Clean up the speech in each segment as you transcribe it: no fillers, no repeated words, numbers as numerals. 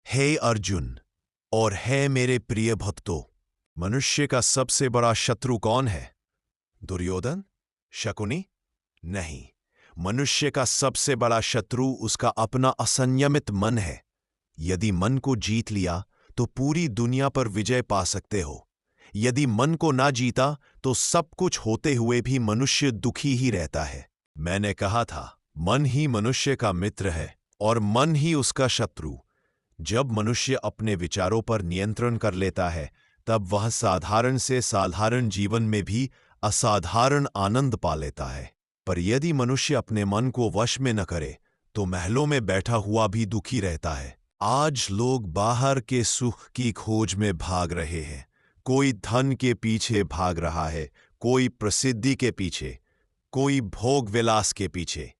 हे अर्जुन और हे मेरे प्रिय भक्तों, मनुष्य का सबसे बड़ा शत्रु कौन है? दुर्योधन? शकुनी? नहीं, मनुष्य का सबसे बड़ा शत्रु उसका अपना असंयमित मन है। यदि मन को जीत लिया तो पूरी दुनिया पर विजय पा सकते हो। यदि मन को ना जीता तो सब कुछ होते हुए भी मनुष्य दुखी ही रहता है। मैंने कहा था, मन ही मनुष्य का मित्र है और मन ही उसका शत्रु। जब मनुष्य अपने विचारों पर नियंत्रण कर लेता है, तब वह साधारण से साधारण जीवन में भी असाधारण आनंद पा लेता है। पर यदि मनुष्य अपने मन को वश में न करे, तो महलों में बैठा हुआ भी दुखी रहता है। आज लोग बाहर के सुख की खोज में भाग रहे हैं। कोई धन के पीछे भाग रहा है, कोई प्रसिद्धि के पीछे, कोई भोग विलास के पीछे।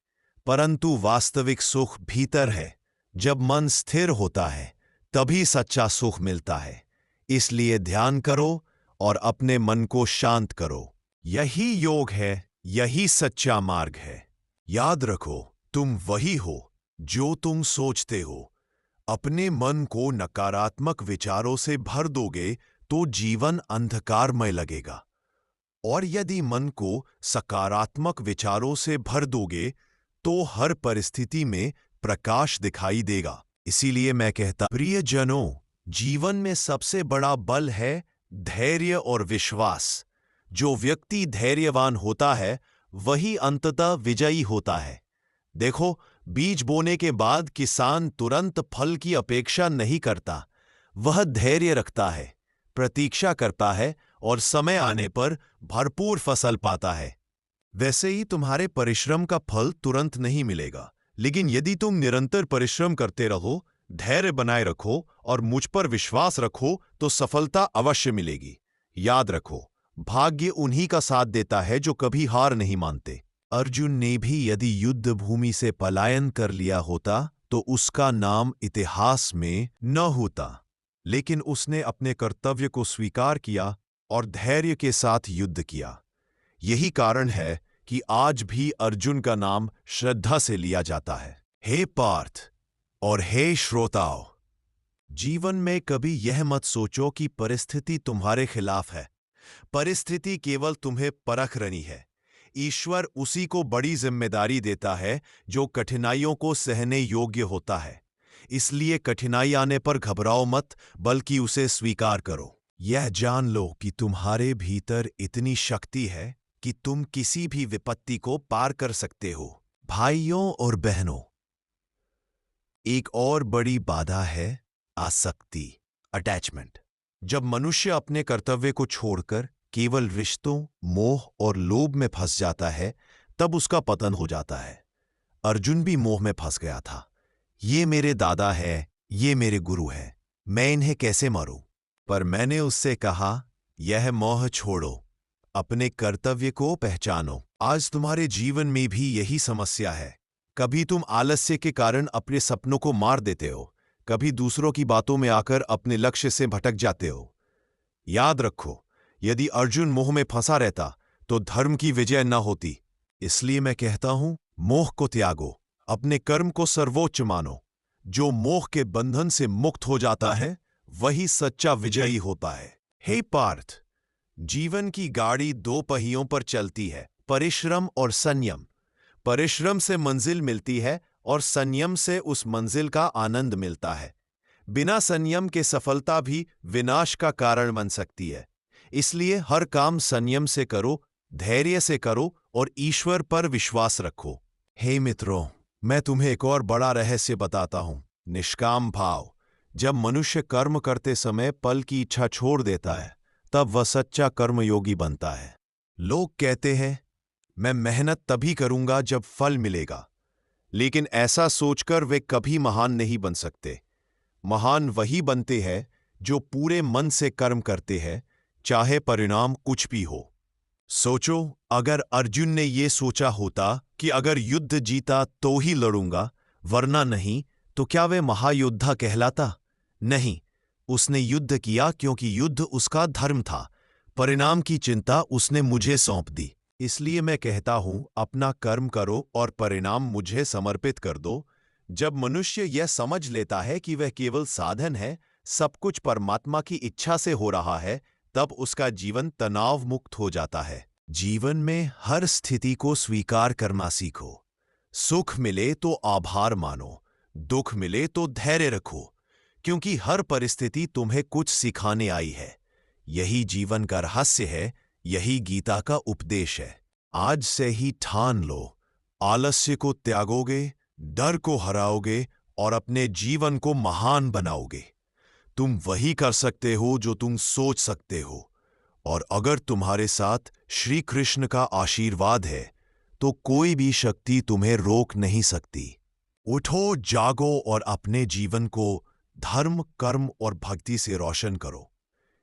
परंतु वास्तविक सुख भीतर है। जब मन स्थिर होता है, तभी सच्चा सुख मिलता है। इसलिए ध्यान करो और अपने मन को शांत करो। यही योग है, यही सच्चा मार्ग है। याद रखो, तुम वही हो जो तुम सोचते हो। अपने मन को नकारात्मक विचारों से भर दोगे तो जीवन अंधकारमय लगेगा, और यदि मन को सकारात्मक विचारों से भर दोगे तो हर परिस्थिति में प्रकाश दिखाई देगा। इसीलिए मैं कहता, प्रियजनों, जीवन में सबसे बड़ा बल है धैर्य और विश्वास। जो व्यक्ति धैर्यवान होता है वही अंततः विजयी होता है। देखो, बीज बोने के बाद किसान तुरंत फल की अपेक्षा नहीं करता। वह धैर्य रखता है, प्रतीक्षा करता है और समय आने पर भरपूर फसल पाता है। वैसे ही तुम्हारे परिश्रम का फल तुरंत नहीं मिलेगा, लेकिन यदि तुम निरंतर परिश्रम करते रहो, धैर्य बनाए रखो और मुझ पर विश्वास रखो तो सफलता अवश्य मिलेगी। याद रखो, भाग्य उन्हीं का साथ देता है जो कभी हार नहीं मानते। अर्जुन ने भी यदि युद्ध भूमि से पलायन कर लिया होता तो उसका नाम इतिहास में न होता, लेकिन उसने अपने कर्तव्य को स्वीकार किया और धैर्य के साथ युद्ध किया। यही कारण है कि आज भी अर्जुन का नाम श्रद्धा से लिया जाता है। हे पार्थ और हे श्रोताओ, जीवन में कभी यह मत सोचो कि परिस्थिति तुम्हारे खिलाफ है। परिस्थिति केवल तुम्हें परख रही है। ईश्वर उसी को बड़ी जिम्मेदारी देता है जो कठिनाइयों को सहने योग्य होता है। इसलिए कठिनाई आने पर घबराओ मत, बल्कि उसे स्वीकार करो। यह जान लो कि तुम्हारे भीतर इतनी शक्ति है कि तुम किसी भी विपत्ति को पार कर सकते हो। भाइयों और बहनों, एक और बड़ी बाधा है आसक्ति, अटैचमेंट। जब मनुष्य अपने कर्तव्य को छोड़कर केवल रिश्तों, मोह और लोभ में फंस जाता है, तब उसका पतन हो जाता है। अर्जुन भी मोह में फंस गया था। ये मेरे दादा है, ये मेरे गुरु है, मैं इन्हें कैसे मारूं? पर मैंने उससे कहा, यह मोह छोड़ो, अपने कर्तव्य को पहचानो। आज तुम्हारे जीवन में भी यही समस्या है। कभी तुम आलस्य के कारण अपने सपनों को मार देते हो, कभी दूसरों की बातों में आकर अपने लक्ष्य से भटक जाते हो। याद रखो, यदि अर्जुन मोह में फंसा रहता तो धर्म की विजय न होती। इसलिए मैं कहता हूं, मोह को त्यागो, अपने कर्म को सर्वोच्च मानो। जो मोह के बंधन से मुक्त हो जाता है वही सच्चा विजयी होता है। हे पार्थ, जीवन की गाड़ी दो पहियों पर चलती है, परिश्रम और संयम। परिश्रम से मंजिल मिलती है और संयम से उस मंजिल का आनंद मिलता है। बिना संयम के सफलता भी विनाश का कारण बन सकती है। इसलिए हर काम संयम से करो, धैर्य से करो और ईश्वर पर विश्वास रखो। हे मित्रों, मैं तुम्हें एक और बड़ा रहस्य बताता हूं, निष्काम भाव। जब मनुष्य कर्म करते समय पल की इच्छा छोड़ देता है, तब वह सच्चा कर्मयोगी बनता है। लोग कहते हैं, मैं मेहनत तभी करूंगा जब फल मिलेगा, लेकिन ऐसा सोचकर वे कभी महान नहीं बन सकते। महान वही बनते हैं जो पूरे मन से कर्म करते हैं, चाहे परिणाम कुछ भी हो। सोचो, अगर अर्जुन ने यह सोचा होता कि अगर युद्ध जीता तो ही लड़ूंगा, वरना नहीं, तो क्या वह महायोद्धा कहलाता? नहीं, उसने युद्ध किया क्योंकि युद्ध उसका धर्म था। परिणाम की चिंता उसने मुझे सौंप दी। इसलिए मैं कहता हूं, अपना कर्म करो और परिणाम मुझे समर्पित कर दो। जब मनुष्य यह समझ लेता है कि वह केवल साधन है, सब कुछ परमात्मा की इच्छा से हो रहा है, तब उसका जीवन तनाव मुक्त हो जाता है। जीवन में हर स्थिति को स्वीकार करना सीखो। सुख मिले तो आभार मानो, दुख मिले तो धैर्य रखो, क्योंकि हर परिस्थिति तुम्हें कुछ सिखाने आई है। यही जीवन का रहस्य है, यही गीता का उपदेश है। आज से ही ठान लो, आलस्य को त्यागोगे, डर को हराओगे और अपने जीवन को महान बनाओगे। तुम वही कर सकते हो जो तुम सोच सकते हो, और अगर तुम्हारे साथ श्री कृष्ण का आशीर्वाद है तो कोई भी शक्ति तुम्हें रोक नहीं सकती। उठो, जागो और अपने जीवन को धर्म, कर्म और भक्ति से रोशन करो।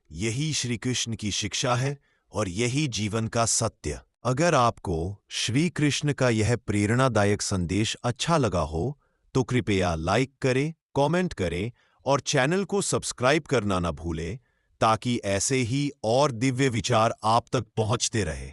यही श्री कृष्ण की शिक्षा है और यही जीवन का सत्य। अगर आपको श्री कृष्ण का यह प्रेरणादायक संदेश अच्छा लगा हो तो कृपया लाइक करें, कमेंट करें और चैनल को सब्सक्राइब करना न भूलें, ताकि ऐसे ही और दिव्य विचार आप तक पहुंचते रहे।